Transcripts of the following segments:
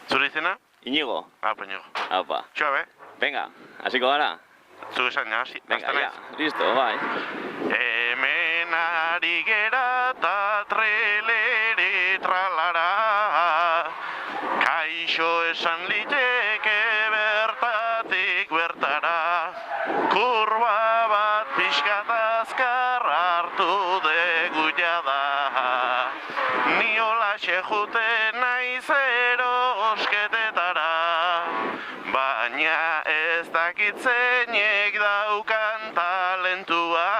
Zure izena? Inigo. Peñigo. Aupa. Txoa, Venga, hasiko gara? Zuk esan, hasi, Venga, hasta ya. naiz. Listo, bai. Hemen ari gera ta trelere tralara, kaixo esan liteke bertatik bertara, kurba bat pixkat azkar hartu degu jada, ni holaxe juten naiz erosketetara, baina ez dakit zeinek daukan talentua,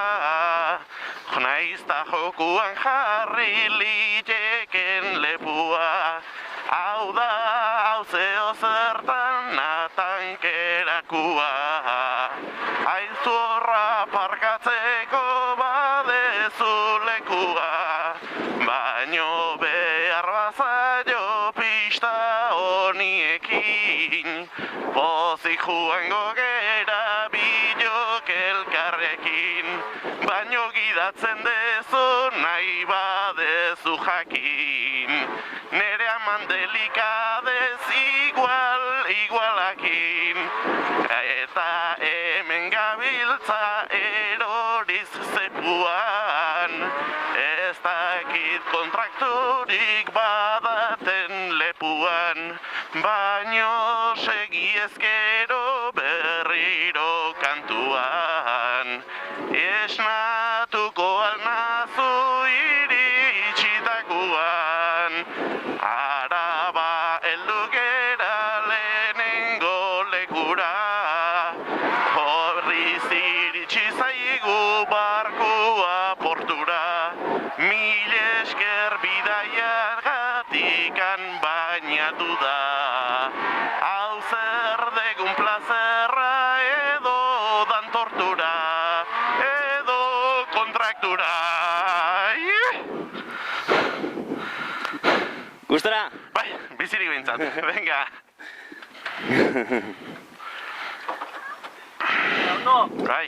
naiz ta jokuan jarri liteken lepua, hau da, hau zeo zertan natankerakua, aizu horra parkatzeko badezu lekua, baino behar bazaio pista honiekin, pozik joango gera bilok elkarrekin, baino gidatzen dezu nahi badezu jakin, nere aman delikadez igualakin, eta hemen gabiltza eroriz zepuan, ez dakit kontrakturik badaten lepuan, baino segi ezkero berriro kantuan, esnatuko alnazu iritsitakuan, Araba heldu gera lehenengo lekura, horriz iritsi zaigu barkua portura, mil esker bidaiagatikan bainatu da, hau zer degun plazerra edo dan tortura, edo kontraktura. Gustora? Bai, bizirik behintzat, venga. Bai.